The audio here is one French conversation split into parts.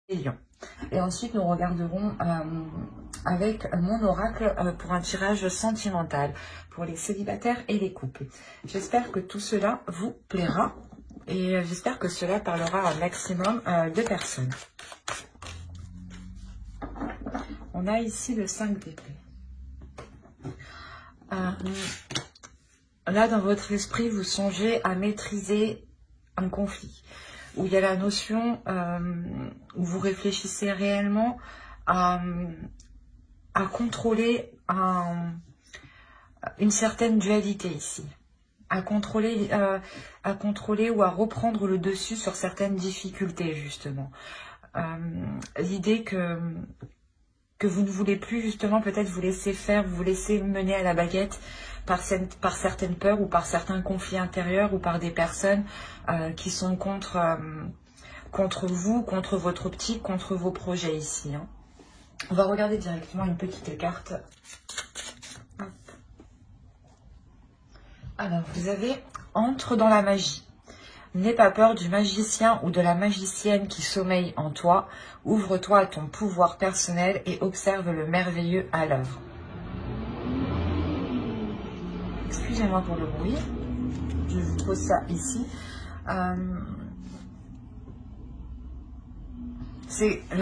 et Lion. Et ensuite, nous regarderons avec mon oracle pour un tirage sentimental pour les célibataires et les couples. J'espère que tout cela vous plaira et j'espère que cela parlera à un maximum de personnes. On a ici le 5 d'épée. Là, dans votre esprit, vous songez à maîtriser un conflit, où il y a la notion où vous réfléchissez réellement à contrôler une certaine dualité ici, à contrôler ou à reprendre le dessus sur certaines difficultés, justement. L'idée que vous ne voulez plus, justement, peut-être vous laisser faire, vous laisser mener à la baguette par certaines peurs ou par certains conflits intérieurs ou par des personnes qui sont contre vous, contre votre optique, contre vos projets ici. Hein. On va regarder directement une petite carte. Hop. Alors, vous avez « Entre dans la magie ». N'aie pas peur du magicien ou de la magicienne qui sommeille en toi. Ouvre-toi à ton pouvoir personnel et observe le merveilleux à l'œuvre. Excusez-moi pour le bruit. Je vous pose ça ici. Là,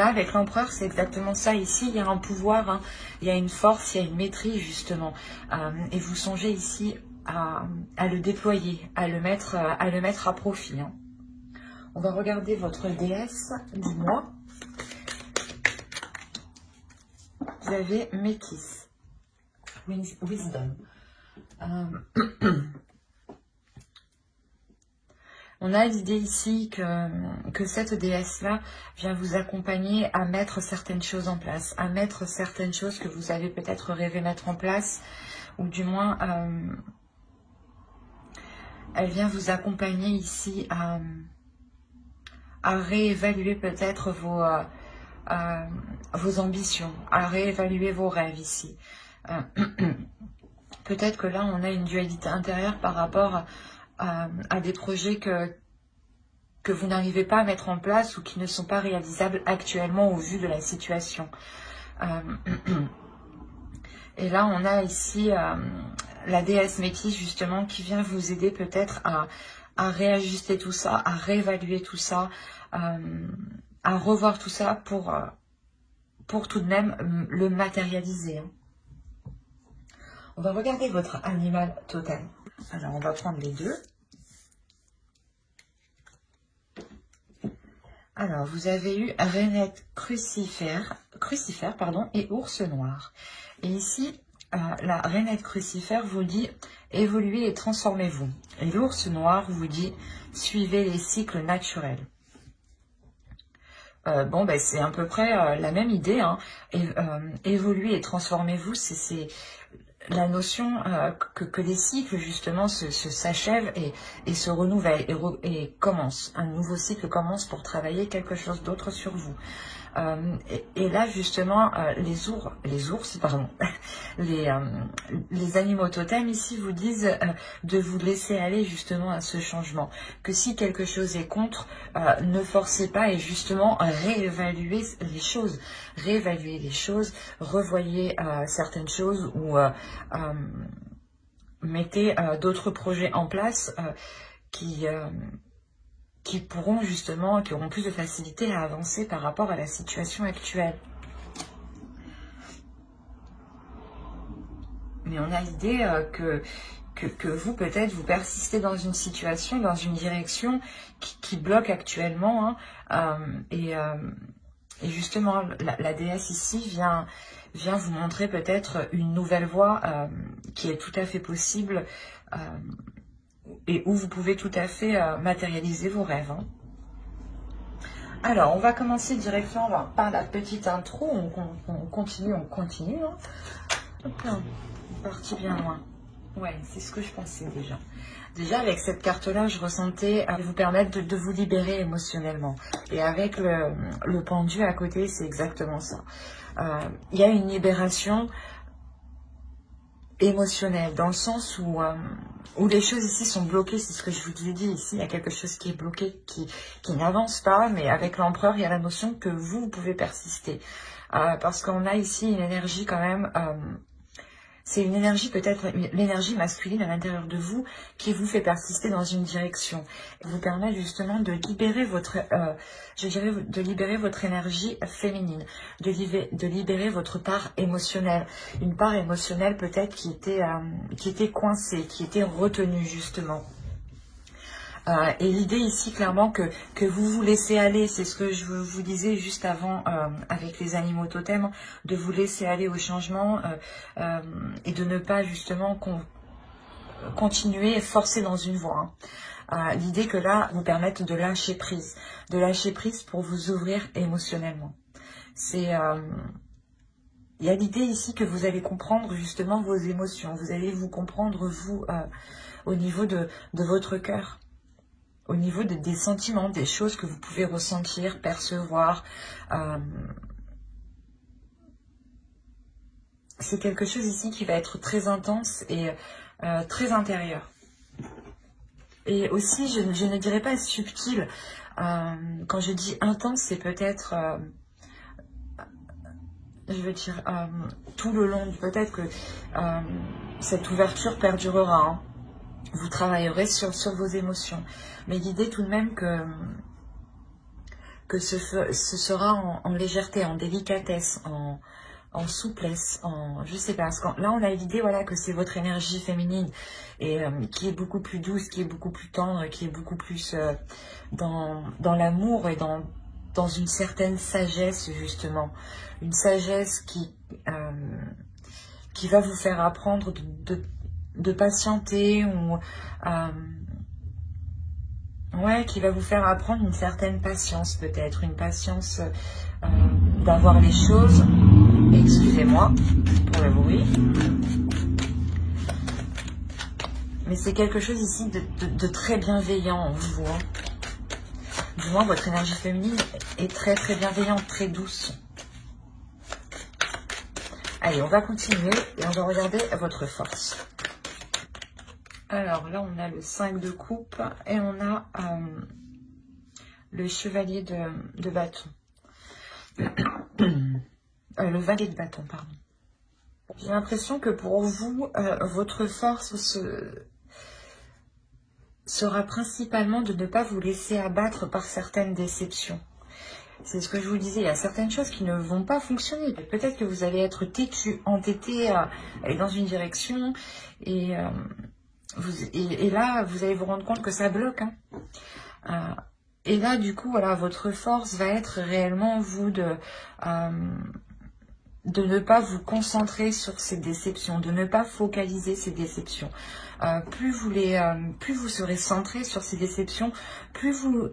avec l'empereur, c'est exactement ça. Ici, il y a un pouvoir, hein. Il y a une force, il y a une maîtrise, justement. Et vous songez ici à le déployer, à le mettre à profit. Hein. On va regarder votre déesse du mois. Vous avez Métis, Wisdom. On a l'idée ici que cette déesse-là vient vous accompagner à mettre certaines choses en place, à mettre certaines choses que vous avez peut-être rêvé mettre en place, ou du moins, elle vient vous accompagner ici à réévaluer peut-être vos ambitions, à réévaluer vos rêves ici. Peut-être que là, on a une dualité intérieure par rapport à des projets que vous n'arrivez pas à mettre en place ou qui ne sont pas réalisables actuellement au vu de la situation. Et là, on a ici la déesse Métis, justement, qui vient vous aider peut-être à réajuster tout ça, à réévaluer tout ça, à revoir tout ça pour tout de même le matérialiser. Hein. On va regarder votre animal totem. Alors, on va prendre les deux. Alors, vous avez eu rainette crucifère et ours noir. Et ici, la rainette crucifère vous dit « évoluez et transformez-vous ». Et l'ours noir vous dit « suivez les cycles naturels ». Bon, ben, c'est à peu près la même idée. Hein. Évoluez et transformez-vous, c'est la notion que les cycles, justement, s'achèvent et se renouvellent et commencent. Un nouveau cycle commence pour travailler quelque chose d'autre sur vous. Et là, justement, les animaux totems ici vous disent de vous laisser aller justement à ce changement. Que si quelque chose est contre, ne forcez pas et justement réévaluer les choses. Réévaluer les choses, revoyez certaines choses ou mettez d'autres projets en place qui pourront justement, qui auront plus de facilité à avancer par rapport à la situation actuelle. Mais on a l'idée que vous, peut-être, vous persistez dans une situation, dans une direction qui bloque actuellement. Hein, et justement, la déesse ici vient vous montrer peut-être une nouvelle voie qui est tout à fait possible et où vous pouvez tout à fait matérialiser vos rêves. Hein. Alors, on va commencer directement par la petite intro. On continue. Hein. Hop là, on est parti bien loin. Ouais, c'est ce que je pensais déjà. Déjà, avec cette carte-là, je ressentais vous permettre de vous libérer émotionnellement. Et avec le pendu à côté, c'est exactement ça. Il y a une libération émotionnel, dans le sens où les choses ici sont bloquées. C'est ce que je vous ai dit ici, il y a quelque chose qui est bloqué, qui n'avance pas, mais avec l'empereur, il y a la notion que vous pouvez persister. Parce qu'on a ici une énergie quand même... c'est une énergie, peut-être l'énergie masculine à l'intérieur de vous, qui vous fait persister dans une direction. Et vous permet justement de libérer votre, je dirais, de libérer votre énergie féminine, de libérer votre part émotionnelle. Une part émotionnelle peut-être qui était coincée, qui était retenue justement. Et l'idée ici, clairement, que vous vous laissez aller, c'est ce que je vous disais juste avant avec les animaux totems, de vous laisser aller au changement et de ne pas justement continuer forcer dans une voie. L'idée que là, vous permette de lâcher prise pour vous ouvrir émotionnellement. C'est... il y a l'idée ici que vous allez comprendre justement vos émotions, vous allez vous comprendre vous au niveau de votre cœur. Au niveau des sentiments, des choses que vous pouvez ressentir, percevoir. C'est quelque chose ici qui va être très intense et très intérieur. Et aussi, je ne dirais pas subtil. Quand je dis intense, c'est peut-être... je veux dire, tout le long, peut-être que cette ouverture perdurera, hein. Vous travaillerez sur vos émotions. Mais l'idée tout de même que ce sera en légèreté, en délicatesse, en souplesse, je sais pas. Parce que là, on a l'idée voilà, que c'est votre énergie féminine et qui est beaucoup plus douce, qui est beaucoup plus tendre, qui est beaucoup plus dans l'amour et dans une certaine sagesse, justement. Une sagesse qui va vous faire apprendre de patienter ou ouais, qui va vous faire apprendre une certaine patience, peut-être une patience d'avoir les choses. Excusez-moi pour le bruit, mais c'est quelque chose ici de très bienveillant en vous, hein. Du moins votre énergie féminine est très très bienveillante, très douce. Allez, on va continuer et on va regarder votre force. Alors là, on a le 5 de coupe et on a le chevalier de bâton. Le valet de bâton, pardon. J'ai l'impression que pour vous, votre force sera principalement de ne pas vous laisser abattre par certaines déceptions. C'est ce que je vous disais, il y a certaines choses qui ne vont pas fonctionner. Peut-être que vous allez être têtu, entêté, aller dans une direction et... et là, vous allez vous rendre compte que ça bloque. Hein. Et là, du coup, voilà, votre force va être réellement, vous, de ne pas vous concentrer sur ces déceptions, de ne pas focaliser ces déceptions. Plus vous serez centré sur ces déceptions, plus vous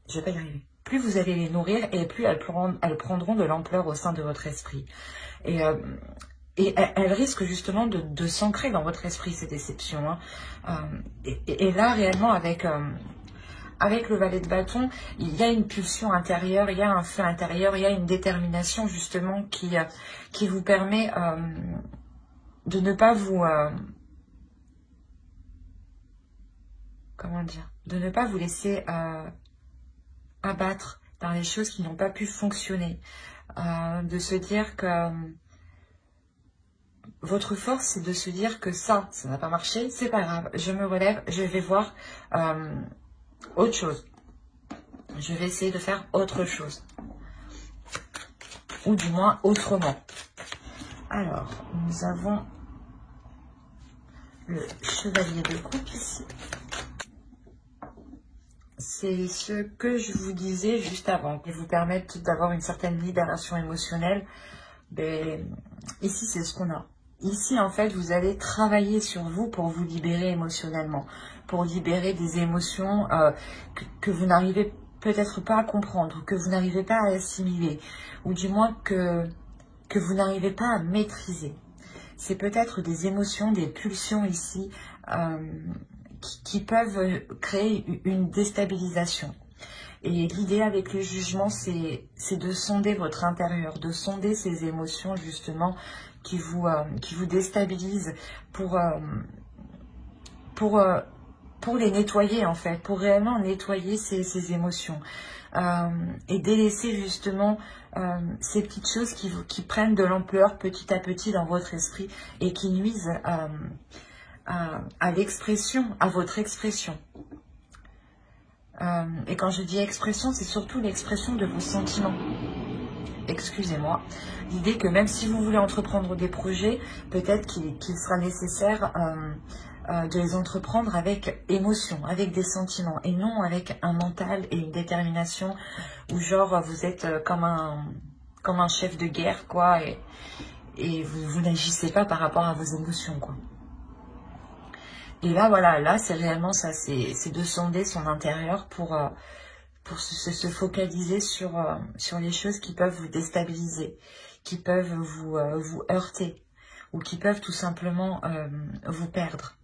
je vais pas y arriver. Plus vous allez les nourrir et plus elles prendront de l'ampleur au sein de votre esprit. Et elles risquent justement de s'ancrer dans votre esprit, ces déceptions. Hein. Et là, réellement, avec le valet de bâton, il y a une pulsion intérieure, il y a un feu intérieur, il y a une détermination justement qui vous permet de ne pas vous... comment dire, de ne pas vous laisser abattre dans les choses qui n'ont pas pu fonctionner. De se dire que... votre force, c'est de se dire que ça n'a pas marché, c'est pas grave, je me relève, je vais voir autre chose. Je vais essayer de faire autre chose. Ou du moins autrement. Alors, nous avons le chevalier de coupe ici. C'est ce que je vous disais juste avant, qui vous permettent d'avoir une certaine libération émotionnelle. Mais ici, c'est ce qu'on a. Ici, en fait, vous allez travailler sur vous pour vous libérer émotionnellement, pour libérer des émotions que vous n'arrivez peut-être pas à comprendre, que vous n'arrivez pas à assimiler, ou du moins que vous n'arrivez pas à maîtriser. C'est peut-être des émotions, des pulsions ici qui peuvent créer une déstabilisation. Et l'idée avec le jugement, c'est de sonder votre intérieur, de sonder ces émotions justement qui vous déstabilisent pour les nettoyer en fait, pour réellement nettoyer ces émotions. Et délaisser justement ces petites choses qui prennent de l'ampleur petit à petit dans votre esprit et qui nuisent à l'expression, à votre expression. Et quand je dis expression, c'est surtout l'expression de vos sentiments. Excusez-moi. L'idée que même si vous voulez entreprendre des projets, peut-être qu'il sera nécessaire de les entreprendre avec émotion, avec des sentiments, et non avec un mental et une détermination où genre vous êtes comme un chef de guerre, quoi, et vous n'agissez pas par rapport à vos émotions, quoi. Et là, voilà, là, c'est réellement ça, c'est de sonder son intérieur pour se focaliser sur les choses qui peuvent vous déstabiliser, qui peuvent vous heurter, ou qui peuvent tout simplement vous perdre.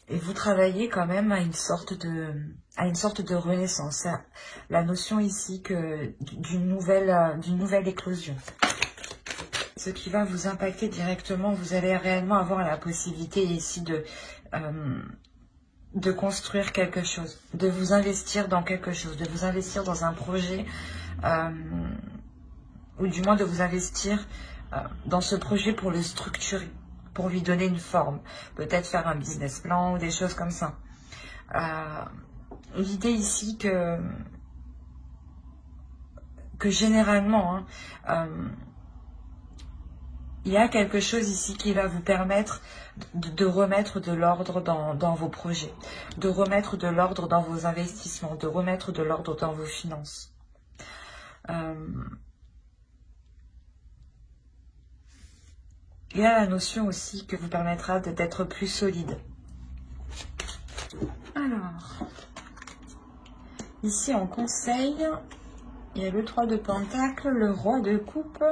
Et vous travaillez quand même à une sorte de renaissance. La notion ici d'une nouvelle éclosion. Ce qui va vous impacter directement, vous allez réellement avoir la possibilité ici de construire quelque chose, de vous investir dans quelque chose, de vous investir dans un projet, ou du moins de vous investir dans ce projet pour le structurer, pour lui donner une forme, peut-être faire un business plan ou des choses comme ça. L'idée ici que généralement, il y a quelque chose ici qui va vous permettre de remettre de l'ordre dans vos projets, de remettre de l'ordre dans vos investissements, de remettre de l'ordre dans vos finances. Il y a la notion aussi que vous permettra d'être plus solide. Alors, ici en conseil, il y a le 3 de Pentacle, le roi de coupe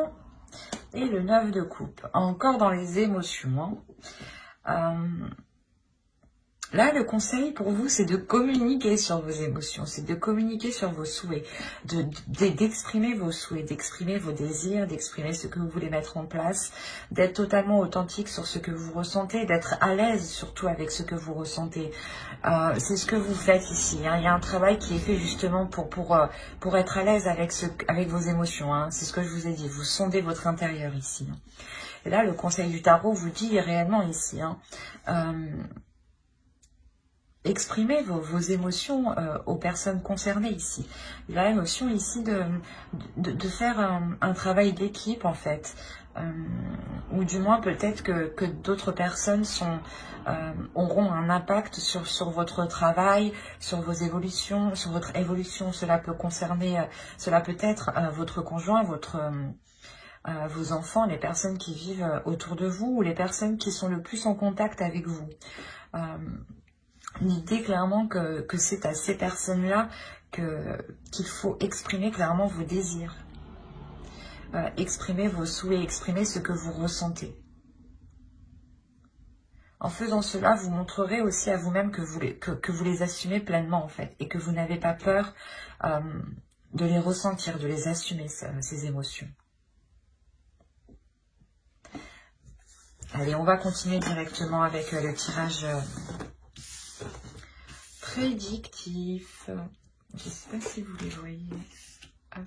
et le 9 de coupe. Encore dans les émotions. Là, le conseil pour vous, c'est de communiquer sur vos émotions, c'est de communiquer sur vos souhaits, d'exprimer vos souhaits, d'exprimer vos désirs, d'exprimer ce que vous voulez mettre en place, d'être totalement authentique sur ce que vous ressentez, d'être à l'aise surtout avec ce que vous ressentez. C'est ce que vous faites ici. Hein. Il y a un travail qui est fait justement pour être à l'aise avec vos émotions. Hein. C'est ce que je vous ai dit. Vous sondez votre intérieur ici. Et là, le conseil du tarot vous dit réellement ici, hein, exprimez vos émotions aux personnes concernées ici. Il y a la notion ici de faire un travail d'équipe en fait. Ou du moins peut-être que d'autres personnes auront un impact sur votre travail, sur vos évolutions, sur votre évolution. Cela peut concerner, cela peut être votre conjoint, vos enfants, les personnes qui vivent autour de vous ou les personnes qui sont le plus en contact avec vous. L'idée clairement que c'est à ces personnes-là qu'il faut exprimer clairement vos désirs, exprimer vos souhaits, exprimer ce que vous ressentez. En faisant cela, vous montrerez aussi à vous-même que vous les assumez pleinement en fait, et que vous n'avez pas peur de les ressentir, de les assumer, ces émotions. Allez, on va continuer directement avec le tirage prédictif. Je ne sais pas si vous les voyez. Hop.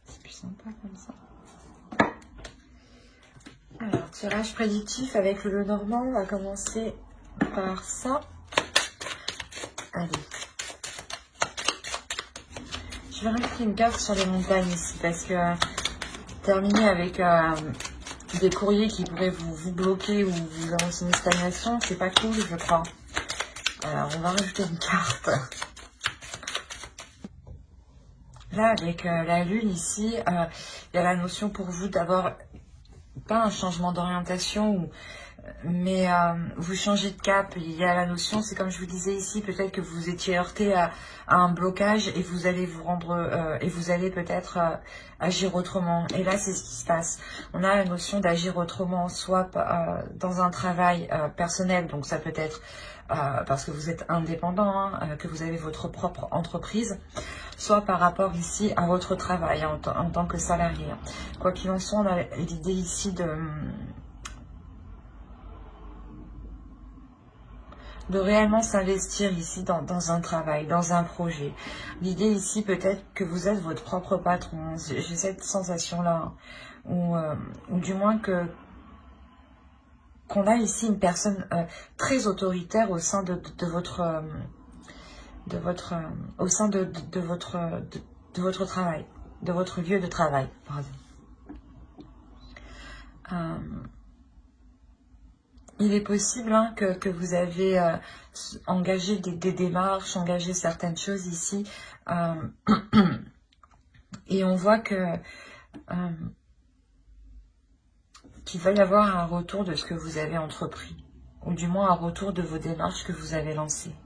C'est plus sympa comme ça. Alors, tirage prédictif avec le Lenormand. On va commencer par ça. Allez. Je vais rajouter une carte sur les montagnes ici parce que terminer avec des courriers qui pourraient vous bloquer ou vous annoncer une stagnation, c'est pas cool, je crois. Alors, on va rajouter une carte. Là, avec la lune ici, il y a la notion pour vous d'avoir pas un changement d'orientation ou Mais vous changez de cap, il y a la notion, c'est comme je vous disais ici, peut-être que vous étiez heurté à un blocage et vous allez vous rendre, et vous allez peut-être agir autrement. Et là, c'est ce qui se passe. On a la notion d'agir autrement, soit dans un travail personnel, donc ça peut être parce que vous êtes indépendant, hein, que vous avez votre propre entreprise, soit par rapport ici à votre travail hein, en tant que salarié. Quoi qu'il en soit, on a l'idée ici de réellement s'investir ici dans un travail, dans un projet. L'idée ici peut-être que vous êtes votre propre patron. J'ai cette sensation-là. Ou du moins qu'on a ici une personne très autoritaire au sein de votre au sein de votre travail, de votre lieu de travail, pardon. Il est possible hein, que vous avez engagé des démarches, engagé certaines choses ici, et on voit qu'il va y avoir un retour de ce que vous avez entrepris, ou du moins un retour de vos démarches que vous avez lancées.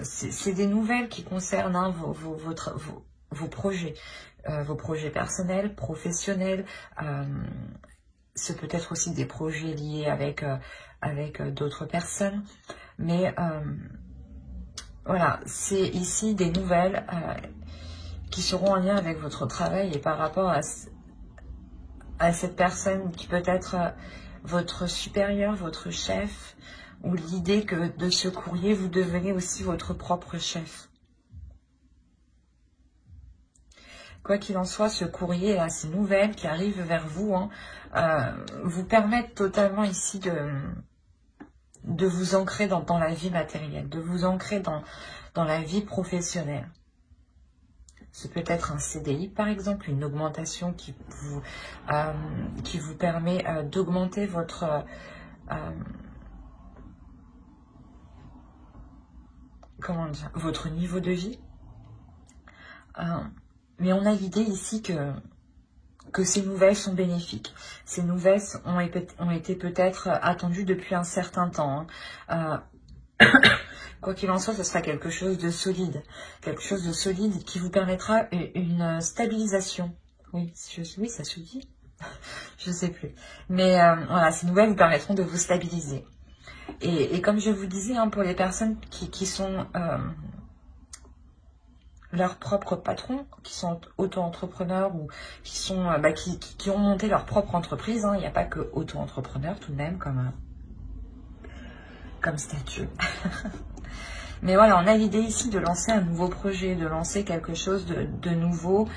C'est des nouvelles qui concernent hein, vos projets personnels, professionnels. C'est peut-être aussi des projets liés avec d'autres personnes. Mais voilà, c'est ici des nouvelles qui seront en lien avec votre travail et par rapport à cette personne qui peut être votre supérieur, votre chef, ou l'idée que de ce courrier, vous devenez aussi votre propre chef. Quoi qu'il en soit, ce courrier, là, ces nouvelles qui arrivent vers vous, hein, vous permettent totalement ici de vous ancrer dans la vie matérielle, de vous ancrer dans la vie professionnelle. C'est peut-être un CDI, par exemple, une augmentation qui vous permet d'augmenter votre... comment dire, votre niveau de vie. Mais on a l'idée ici que ces nouvelles sont bénéfiques. Ces nouvelles ont été peut-être attendues depuis un certain temps. Hein. Quoi qu'il en soit, ce sera quelque chose de solide. Quelque chose de solide qui vous permettra une stabilisation. Oui, oui, ça se dit. Je ne sais plus. Mais voilà, ces nouvelles vous permettront de vous stabiliser. Et comme je vous disais, hein, pour les personnes qui sont leurs propres patrons, qui sont auto-entrepreneurs ou qui sont qui ont monté leur propre entreprise, hein, il n'y a pas que auto-entrepreneur tout de même comme statut. Mais voilà, on a l'idée ici de lancer un nouveau projet, de lancer quelque chose de nouveau,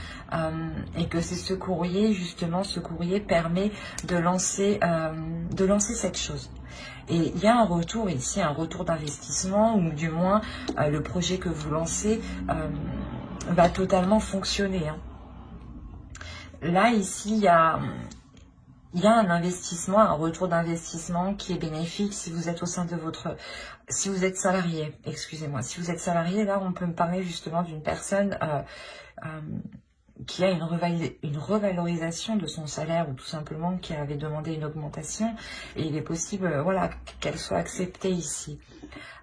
et que c'est ce courrier, justement, ce courrier permet de lancer cette chose. Et il y a un retour ici, un retour d'investissement, ou du moins, le projet que vous lancez va totalement fonctionner. Hein. Là, ici, il y a un investissement, un retour d'investissement qui est bénéfique si vous êtes au sein de si vous êtes salarié, excusez-moi. Si vous êtes salarié, là, on peut me parler justement d'une personne qui a une revalorisation de son salaire ou tout simplement qui avait demandé une augmentation. Et il est possible, voilà, qu'elle soit acceptée ici.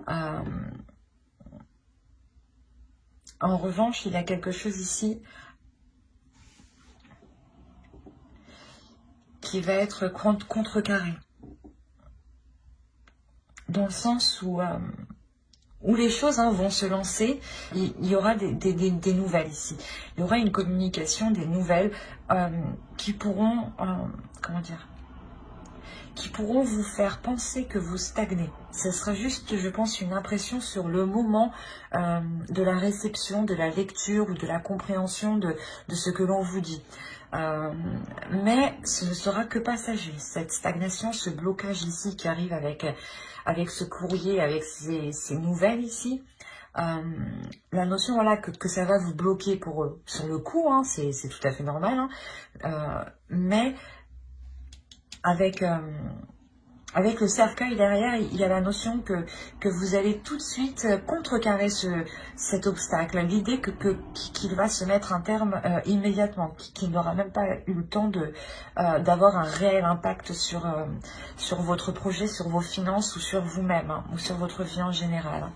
En revanche, il y a quelque chose ici qui va être contrecarré. Dans le sens où les choses hein, vont se lancer, il y aura des nouvelles ici. Il y aura une communication, des nouvelles qui pourront, comment dire, qui pourront vous faire penser que vous stagnez. Ce sera juste, je pense, une impression sur le moment de la réception, de la lecture ou de la compréhension de ce que l'on vous dit. Mais ce ne sera que passager. Cette stagnation, ce blocage ici qui arrive avec ce courrier, avec ces nouvelles ici, la notion voilà que ça va vous bloquer pour eux. Sur le coup, hein, c'est tout à fait normal, hein, mais avec avec le cercueil derrière, il y a la notion que vous allez tout de suite contrecarrer cet obstacle. L'idée qu'il va se mettre un terme immédiatement, qu'il n'aura même pas eu le temps d'avoir un réel impact sur votre projet, sur vos finances ou sur vous-même, hein, ou sur votre vie en général. Hein.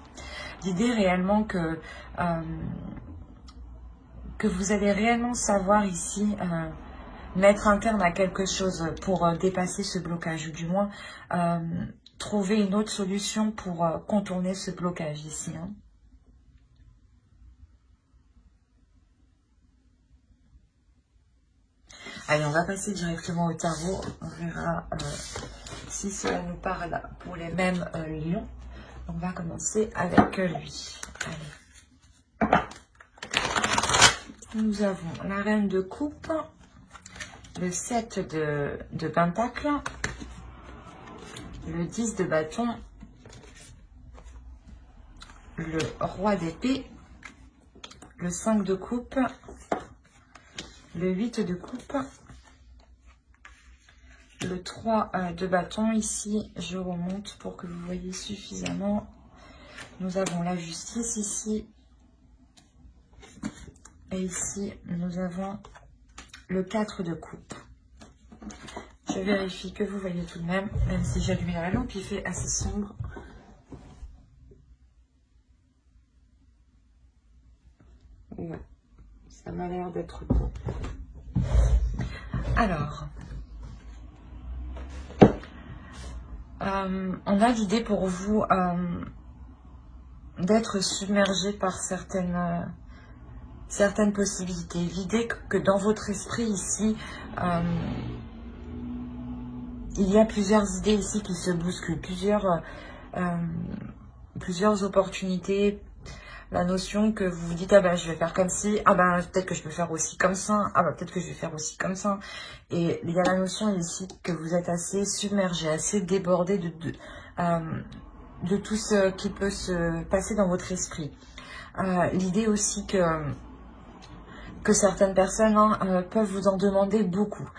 L'idée réellement que vous allez réellement savoir ici... mettre un terme à quelque chose pour dépasser ce blocage, ou du moins trouver une autre solution pour contourner ce blocage ici. Hein. Allez, on va passer directement au tarot. On verra si cela nous parle pour les mêmes lions. On va commencer avec lui. Allez. Nous avons la reine de coupe. Le 7 de pentacle, le 10 de bâton, le roi d'épée, le 5 de coupe, le 8 de coupe, le 3 de bâton. Ici, je remonte pour que vous voyez suffisamment. Nous avons la justice ici. Et ici, nous avons le 4 de coupe. Je vérifie que vous voyez tout de même si j'ai allumé la lampe, il fait assez sombre. Ouais, ça m'a l'air d'être bon. Alors, on a l'idée pour vous d'être submergé par certaines possibilités. L'idée que dans votre esprit ici, il y a plusieurs idées ici qui se bousculent, plusieurs opportunités. La notion que vous vous dites, ah ben je vais faire comme ci, ah ben peut-être que je peux faire aussi comme ça, ah ben peut-être que je vais faire aussi comme ça. Et il y a la notion ici que vous êtes assez submergé, assez débordé de tout ce qui peut se passer dans votre esprit. L'idée aussi que certaines personnes peuvent vous en demander beaucoup.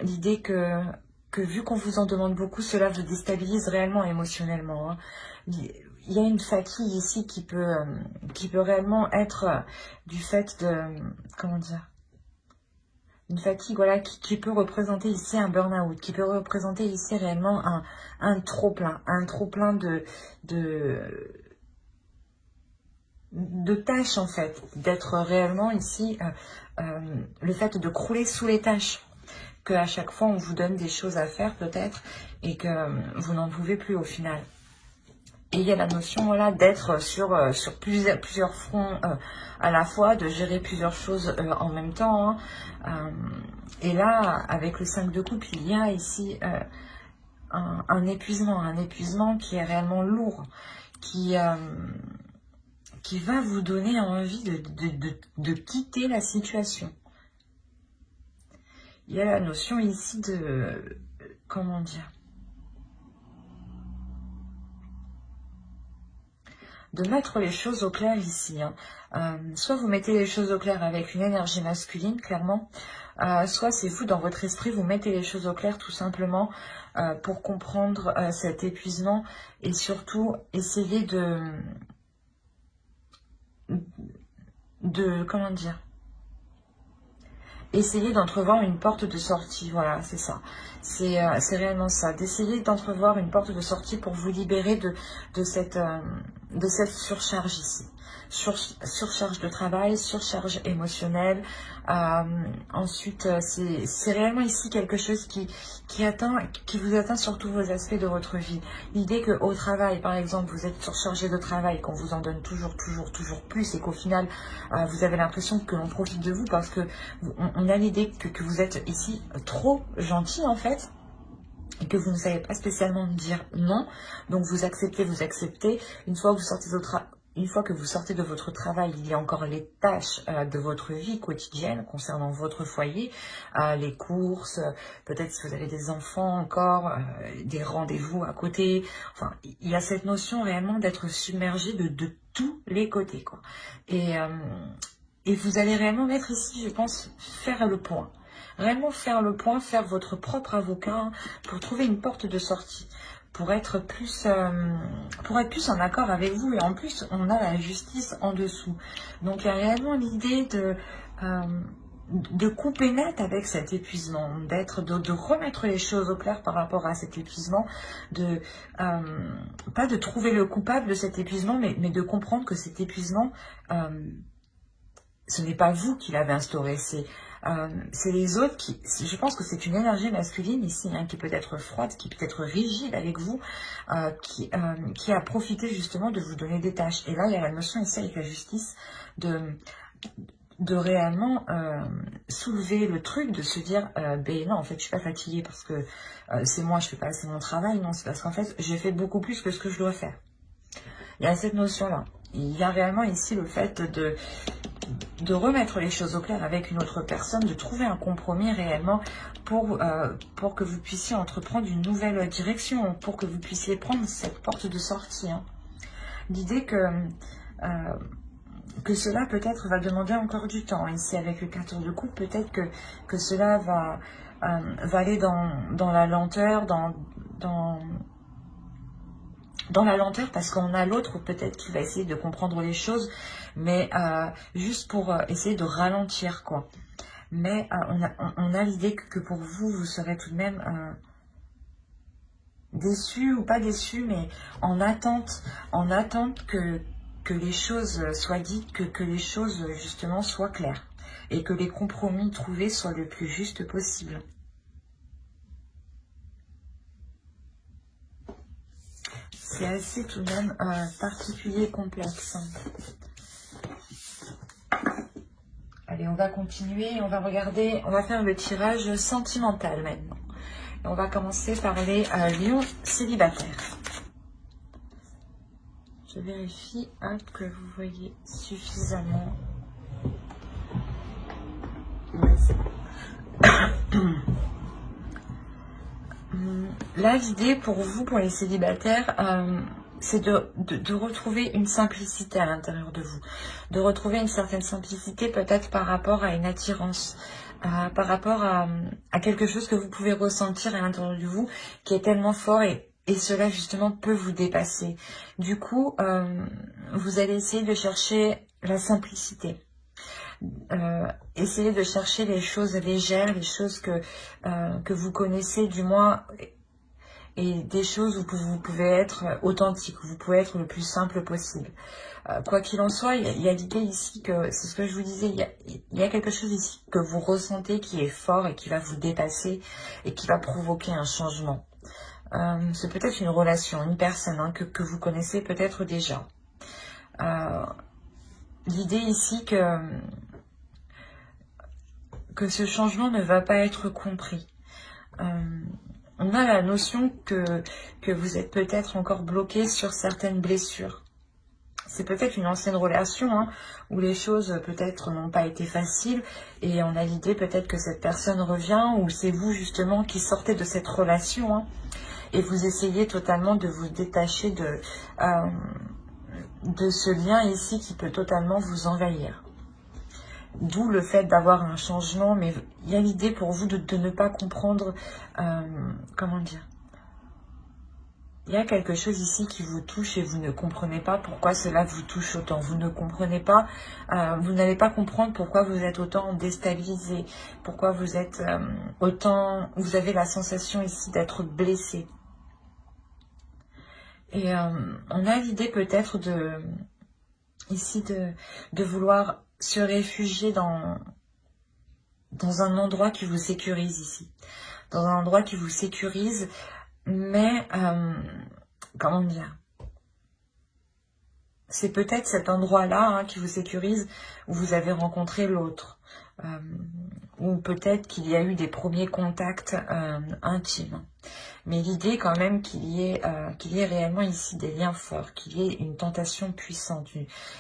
L'idée que vu qu'on vous en demande beaucoup, cela vous déstabilise réellement émotionnellement. Hein. Il y a une fatigue ici qui peut réellement être du fait de... Comment dire? Une fatigue, voilà, qui peut représenter ici un burn-out, qui peut représenter ici réellement un trop-plein. Un trop-plein de tâches, en fait. D'être réellement ici... le fait de crouler sous les tâches. Qu'à chaque fois, on vous donne des choses à faire, peut-être, et que vous n'en pouvez plus au final. Et il y a la notion, voilà, d'être sur plusieurs fronts à la fois, de gérer plusieurs choses en même temps. Hein. Et là, avec le 5 de coupe, il y a ici un épuisement qui est réellement lourd, qui va vous donner envie de quitter la situation. Il y a la notion ici de... Comment dire? De mettre les choses au clair ici. Hein. Soit vous mettez les choses au clair avec une énergie masculine, clairement. Soit c'est vous, dans votre esprit, vous mettez les choses au clair tout simplement pour comprendre cet épuisement. Et surtout, essayer comment dire? Essayer d'entrevoir une porte de sortie, voilà, c'est ça. C'est réellement ça, d'essayer d'entrevoir une porte de sortie pour vous libérer de cette surcharge ici. Surcharge de travail, surcharge émotionnelle. Ensuite, c'est réellement ici quelque chose qui vous atteint sur tous vos aspects de votre vie. L'idée qu'au travail, par exemple, vous êtes surchargé de travail, qu'on vous en donne toujours plus, et qu'au final, vous avez l'impression que l'on profite de vous parce que on a l'idée que vous êtes ici trop gentil en fait. Et que vous ne savez pas spécialement dire non, donc vous acceptez. Une fois que vous sortez de votre travail, il y a encore les tâches de votre vie quotidienne concernant votre foyer, les courses, peut-être si vous avez des enfants encore, des rendez-vous à côté. Enfin, il y a cette notion réellement d'être submergé de tous les côtés, quoi. Et vous allez réellement mettre ici, je pense, faire le point. Réellement faire le point, faire votre propre avocat hein, pour trouver une porte de sortie, pour être plus en accord avec vous. Et en plus, on a la justice en dessous. Donc, il y a réellement l'idée de couper net avec cet épuisement, de remettre les choses au clair par rapport à cet épuisement, pas de trouver le coupable de cet épuisement, mais de comprendre que cet épuisement, ce n'est pas vous qui l'avez instauré, c'est les autres qui... Je pense que c'est une énergie masculine ici, hein, qui peut être froide, qui peut être rigide avec vous, qui a profité justement de vous donner des tâches. Et là, il y a la notion ici avec la justice de réellement soulever le truc, de se dire ben non, en fait je suis pas fatiguée parce que c'est moi, je fais pas assez mon travail, non, c'est parce qu'en fait j'ai fait beaucoup plus que ce que je dois faire. Il y a cette notion là, il y a réellement ici le fait de remettre les choses au clair avec une autre personne, de trouver un compromis réellement pour que vous puissiez entreprendre une nouvelle direction, pour que vous puissiez prendre cette porte de sortie, hein. L'idée que cela peut-être va demander encore du temps. Ici avec le 14 de coupe, peut-être que cela va aller dans la lenteur, dans la lenteur, parce qu'on a l'autre peut-être qui va essayer de comprendre les choses, mais juste pour essayer de ralentir, quoi. Mais on a l'idée que pour vous, vous serez tout de même déçu, ou pas déçu, mais en attente que les choses soient dites, que les choses justement soient claires, et que les compromis trouvés soient le plus juste possible. C'est assez tout de même particulier et complexe. Allez, on va continuer, on va regarder, on va faire le tirage sentimental maintenant. Et on va commencer par les lions célibataires. Je vérifie que vous voyez suffisamment. Là, l'idée pour vous, pour les célibataires, c'est de retrouver une simplicité à l'intérieur de vous. De retrouver une certaine simplicité peut-être par rapport à une attirance, par rapport à quelque chose que vous pouvez ressentir à l'intérieur de vous qui est tellement fort et cela justement peut vous dépasser. Du coup, vous allez essayer de chercher la simplicité. Essayez de chercher les choses légères, les choses que vous connaissez du moins, et des choses où vous pouvez être authentique, où vous pouvez être le plus simple possible. Quoi qu'il en soit, il y a l'idée ici que, c'est ce que je vous disais, il y a quelque chose ici que vous ressentez qui est fort et qui va vous dépasser et qui va provoquer un changement. C'est peut-être une relation, une personne hein, que vous connaissez peut-être déjà. L'idée ici que ce changement ne va pas être compris. On a la notion que vous êtes peut-être encore bloqué sur certaines blessures. C'est peut-être une ancienne relation hein, où les choses peut-être n'ont pas été faciles et on a l'idée peut-être que cette personne revient ou c'est vous justement qui sortez de cette relation hein, et vous essayez totalement de vous détacher de ce lien ici qui peut totalement vous envahir. D'où le fait d'avoir un changement, mais il y a l'idée pour vous de ne pas comprendre, comment dire, il y a quelque chose ici qui vous touche et vous ne comprenez pas pourquoi cela vous touche autant. Vous ne comprenez pas, vous n'allez pas comprendre pourquoi vous êtes autant déstabilisé, pourquoi vous êtes autant, vous avez la sensation ici d'être blessé. Et on a l'idée peut-être ici de vouloir se réfugier dans un endroit qui vous sécurise ici. Dans un endroit qui vous sécurise, mais, comment dire, c'est peut-être cet endroit-là hein, qui vous sécurise où vous avez rencontré l'autre. Ou peut-être qu'il y a eu des premiers contacts intimes. Mais l'idée quand même qu'il y ait réellement ici des liens forts, qu'il y ait une tentation puissante,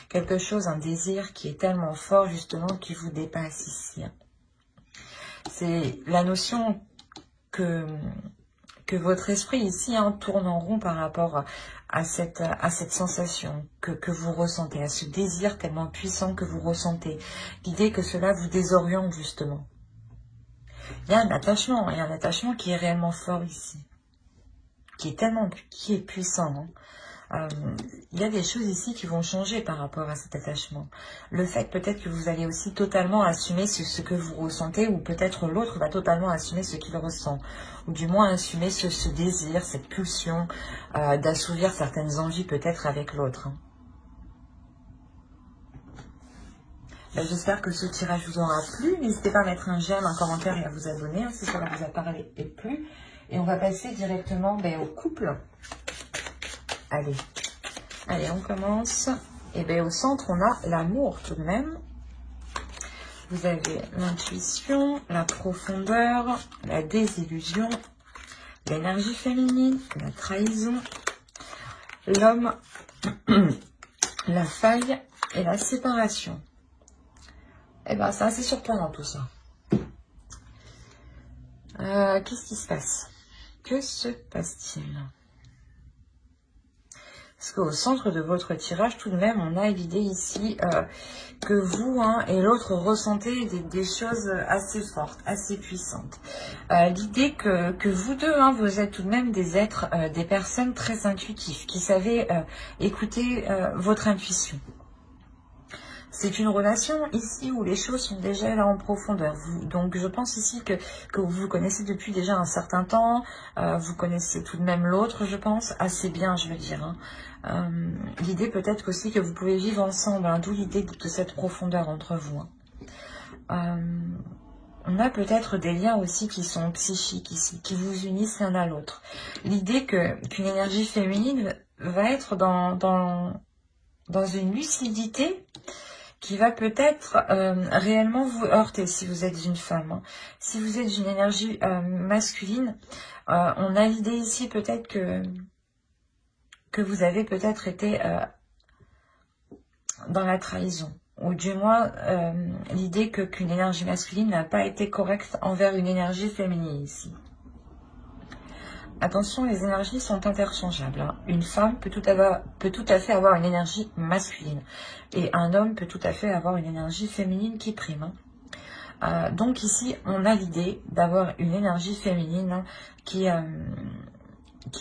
quelque chose, un désir qui est tellement fort justement qui vous dépasse ici. C'est la notion que votre esprit ici hein, tourne en rond par rapport à cette sensation que vous ressentez, à ce désir tellement puissant que vous ressentez. L'idée que cela vous désoriente justement. Il y a un attachement qui est réellement fort ici. Qui est puissant. Hein. Il y a des choses ici qui vont changer par rapport à cet attachement. Le fait peut-être que vous allez aussi totalement assumer ce que vous ressentez, ou peut-être l'autre va totalement assumer ce qu'il ressent, ou du moins assumer ce désir, cette pulsion d'assouvir certaines envies peut-être avec l'autre. Hein. J'espère que ce tirage vous aura plu. N'hésitez pas à mettre un j'aime, un commentaire et à vous abonner si cela vous a parlé et plu. Et on va passer directement au couple. Allez, on commence. Et au centre, on a l'amour tout de même. Vous avez l'intuition, la profondeur, la désillusion, l'énergie féminine, la trahison, l'homme, la faille et la séparation. C'est assez surprenant tout ça. Qu'est-ce qui se passe? Que se passe-t-il? Parce qu'au centre de votre tirage, tout de même, on a l'idée ici que vous et l'autre ressentez des choses assez fortes, assez puissantes. L'idée que vous deux, vous êtes tout de même des êtres, des personnes très intuitives, qui savez écouter votre intuition. C'est une relation ici où les choses sont déjà là en profondeur. Donc je pense ici que vous vous connaissez depuis déjà un certain temps. Vous connaissez tout de même l'autre, je pense, assez bien, je veux dire. L'idée peut-être aussi que vous pouvez vivre ensemble, d'où l'idée de cette profondeur entre vous. On a peut-être des liens aussi qui sont psychiques ici, qui vous unissent l'un à l'autre. L'idée qu'une énergie féminine va être dans une lucidité qui va peut-être réellement vous heurter si vous êtes une femme. Si vous êtes d'une énergie masculine, on a l'idée ici peut-être que vous avez peut-être été dans la trahison. Ou du moins, l'idée qu'une énergie masculine n'a pas été correcte envers une énergie féminine ici. Attention, les énergies sont interchangeables. Une femme peut tout à fait avoir une énergie masculine. Et un homme peut tout à fait avoir une énergie féminine qui prime. Donc ici, on a l'idée d'avoir une énergie féminine qui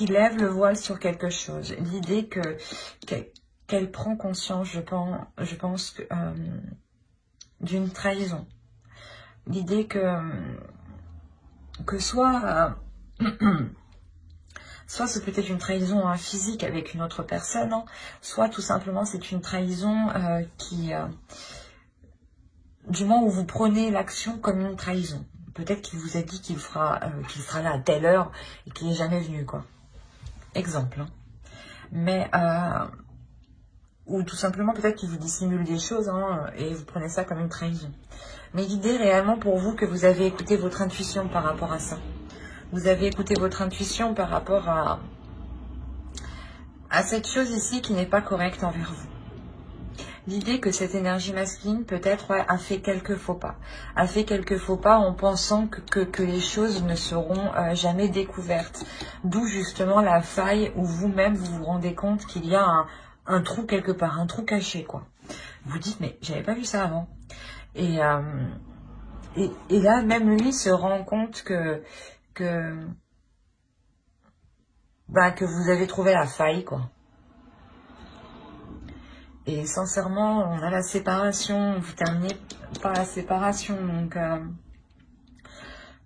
lève le voile sur quelque chose. L'idée qu'elle prend conscience, je pense d'une trahison. L'idée que soit... soit c'est peut-être une trahison physique avec une autre personne, soit tout simplement c'est une trahison du moment où vous prenez l'action comme une trahison. Peut-être qu'il vous a dit qu'il sera là à telle heure et qu'il n'est jamais venu, quoi. Exemple. Mais, ou tout simplement peut-être qu'il vous dissimule des choses et vous prenez ça comme une trahison. Mais l'idée réellement pour vous que vous avez écouté votre intuition par rapport à ça. Vous avez écouté votre intuition par rapport à cette chose ici qui n'est pas correcte envers vous. L'idée que cette énergie masculine peut-être a fait quelques faux pas. A fait quelques faux pas en pensant que les choses ne seront jamais découvertes. D'où justement la faille où vous-même vous vous rendez compte qu'il y a un trou quelque part, un trou caché, quoi. Vous dites, mais j'avais pas vu ça avant. Et là, même lui se rend compte que vous avez trouvé la faille, quoi. Et sincèrement, on a la séparation, vous terminez par la séparation, donc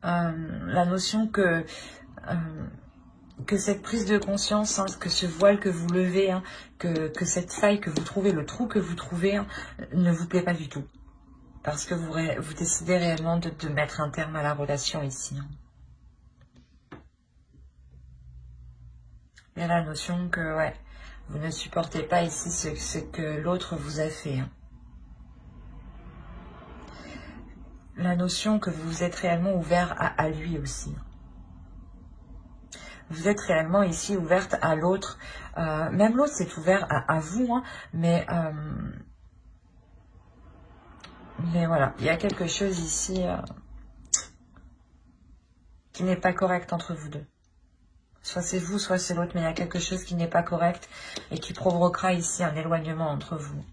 la notion que cette prise de conscience, que ce voile que vous levez, que cette faille que vous trouvez, le trou que vous trouvez, ne vous plaît pas du tout. Parce que vous décidez réellement de mettre un terme à la relation ici. Il y a la notion que, vous ne supportez pas ici ce que l'autre vous a fait. La notion que vous êtes réellement ouvert à lui aussi. Vous êtes réellement ici ouverte à l'autre. Même l'autre s'est ouvert à vous, mais voilà, il y a quelque chose ici qui n'est pas correct entre vous deux. Soit c'est vous, soit c'est l'autre, mais il y a quelque chose qui n'est pas correct et qui provoquera ici un éloignement entre vous.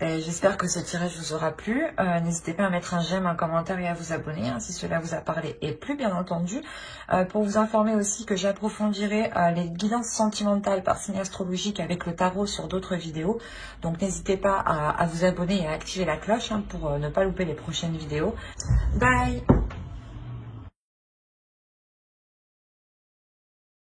J'espère que ce tirage vous aura plu. N'hésitez pas à mettre un j'aime, un commentaire et à vous abonner si cela vous a parlé et plu, bien entendu. Pour vous informer aussi que j'approfondirai les guidances sentimentales par signe astrologique avec le tarot sur d'autres vidéos. Donc n'hésitez pas à vous abonner et à activer la cloche pour ne pas louper les prochaines vidéos. Bye!